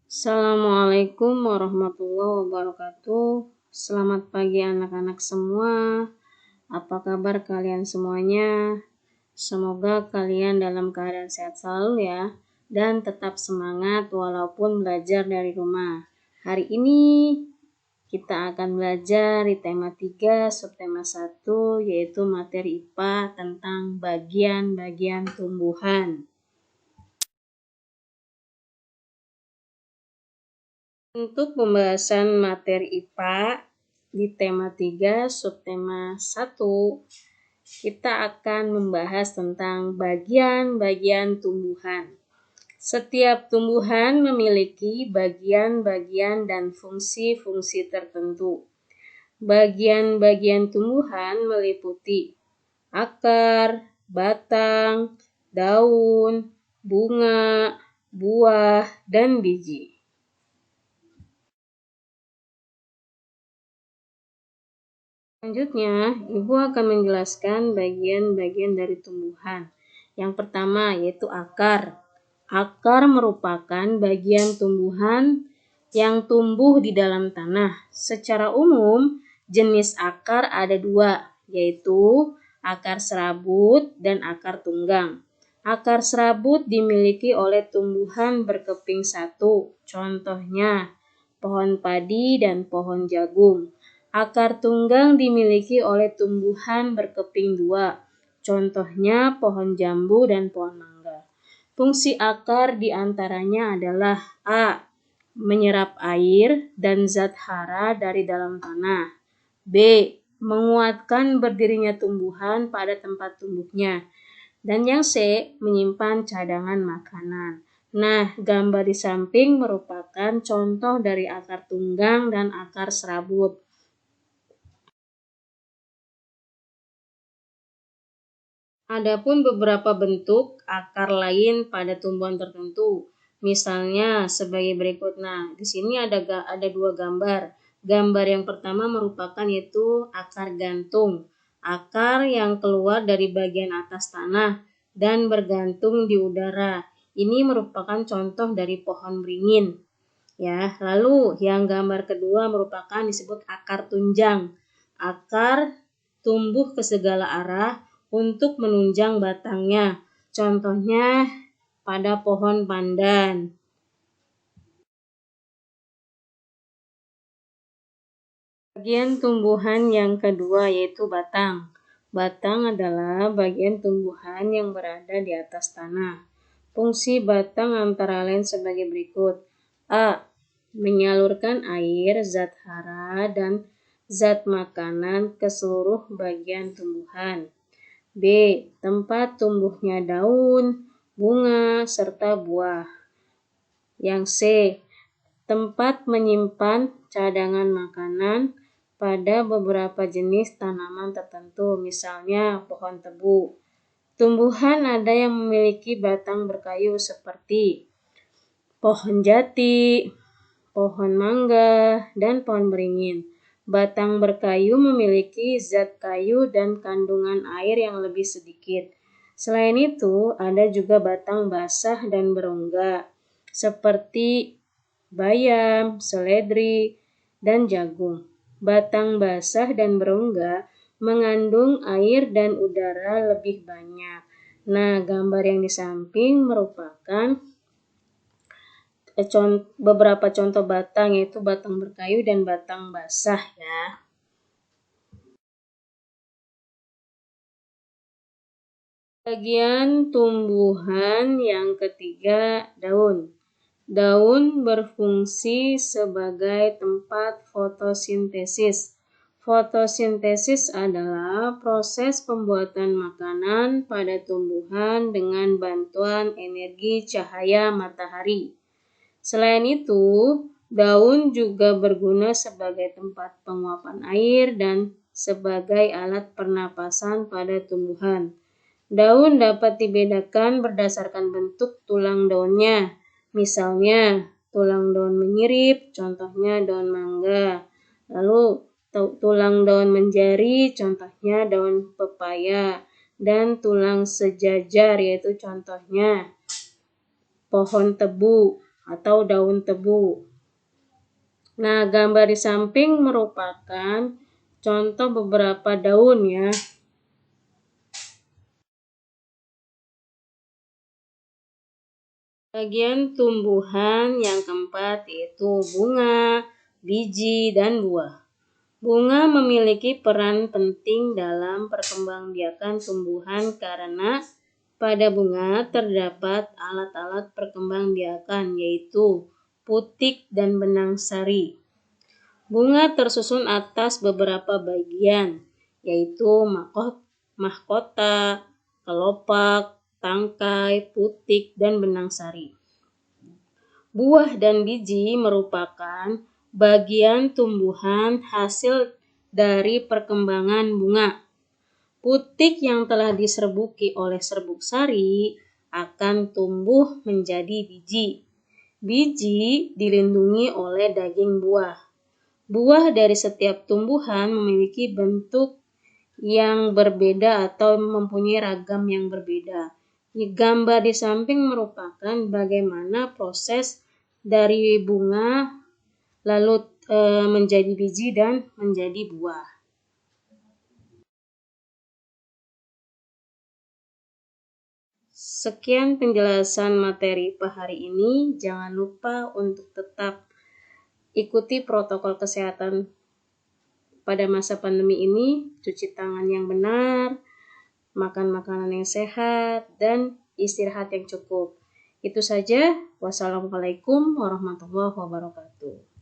Assalamualaikum warahmatullahi wabarakatuh. Selamat pagi anak-anak semua. Apa kabar kalian semuanya? Semoga kalian dalam keadaan sehat selalu ya, dan tetap semangat walaupun belajar dari rumah. Hari ini kita akan belajar di tema 3 subtema 1, yaitu materi IPA tentang bagian-bagian tumbuhan. Untuk pembahasan materi IPA di tema 3 subtema 1, kita akan membahas tentang bagian-bagian tumbuhan. Setiap tumbuhan memiliki bagian-bagian dan fungsi-fungsi tertentu. Bagian-bagian tumbuhan meliputi akar, batang, daun, bunga, buah, dan biji. Selanjutnya, Ibu akan menjelaskan bagian-bagian dari tumbuhan. Yang pertama yaitu akar. Akar merupakan bagian tumbuhan yang tumbuh di dalam tanah. Secara umum, jenis akar ada dua, yaitu akar serabut dan akar tunggang. Akar serabut dimiliki oleh tumbuhan berkeping satu, contohnya pohon padi dan pohon jagung. Akar tunggang dimiliki oleh tumbuhan berkeping dua, contohnya pohon jambu dan pohon mangga. Fungsi akar diantaranya adalah A. Menyerap air dan zat hara dari dalam tanah. B. Menguatkan berdirinya tumbuhan pada tempat tumbuhnya. Dan yang C. Menyimpan cadangan makanan. Nah, gambar di samping merupakan contoh dari akar tunggang dan akar serabut. Adapun beberapa bentuk akar lain pada tumbuhan tertentu, misalnya sebagai berikut. Nah, di sini ada dua gambar. Gambar yang pertama merupakan yaitu akar gantung, akar yang keluar dari bagian atas tanah dan bergantung di udara. Ini merupakan contoh dari pohon beringin. Ya, lalu yang gambar kedua merupakan disebut akar tunjang. Akar tumbuh ke segala arah untuk menunjang batangnya. Contohnya pada pohon pandan. Bagian tumbuhan yang kedua yaitu batang. Batang adalah bagian tumbuhan yang berada di atas tanah. Fungsi batang antara lain sebagai berikut. A. Menyalurkan air, zat hara, dan zat makanan ke seluruh bagian tumbuhan. B. Tempat tumbuhnya daun, bunga, serta buah. Yang C. Tempat menyimpan cadangan makanan pada beberapa jenis tanaman tertentu, misalnya pohon tebu. Tumbuhan ada yang memiliki batang berkayu seperti pohon jati, pohon mangga, dan pohon beringin. Batang berkayu memiliki zat kayu dan kandungan air yang lebih sedikit. Selain itu, ada juga batang basah dan berongga, seperti bayam, seledri, dan jagung. Batang basah dan berongga mengandung air dan udara lebih banyak. Nah, gambar yang di samping merupakan beberapa contoh batang, yaitu batang berkayu dan batang basah ya. Bagian tumbuhan yang ketiga, daun. Daun berfungsi sebagai tempat fotosintesis. Fotosintesis adalah proses pembuatan makanan pada tumbuhan dengan bantuan energi cahaya matahari. Selain itu, daun juga berguna sebagai tempat penguapan air dan sebagai alat pernapasan pada tumbuhan. Daun dapat dibedakan berdasarkan bentuk tulang daunnya. Misalnya, tulang daun menyirip, contohnya daun mangga. Lalu, tulang daun menjari, contohnya daun pepaya. Dan tulang sejajar, yaitu contohnya pohon tebu atau daun tebu. Nah, gambar di samping merupakan contoh beberapa daun ya. Bagian tumbuhan yang keempat yaitu bunga, biji, dan buah. Bunga memiliki peran penting dalam perkembangbiakan tumbuhan karena pada bunga terdapat alat-alat perkembangbiakan yaitu putik dan benang sari. Bunga tersusun atas beberapa bagian yaitu mahkota, kelopak, tangkai, putik, dan benang sari. Buah dan biji merupakan bagian tumbuhan hasil dari perkembangan bunga. Putik yang telah diserbuki oleh serbuk sari akan tumbuh menjadi biji. Biji dilindungi oleh daging buah. Buah dari setiap tumbuhan memiliki bentuk yang berbeda atau mempunyai ragam yang berbeda. Gambar di samping merupakan bagaimana proses dari bunga lalu menjadi biji dan menjadi buah. Sekian penjelasan materi hari ini. Jangan lupa untuk tetap ikuti protokol kesehatan pada masa pandemi ini, cuci tangan yang benar, makan makanan yang sehat, dan istirahat yang cukup. Itu saja. Wassalamualaikum warahmatullahi wabarakatuh.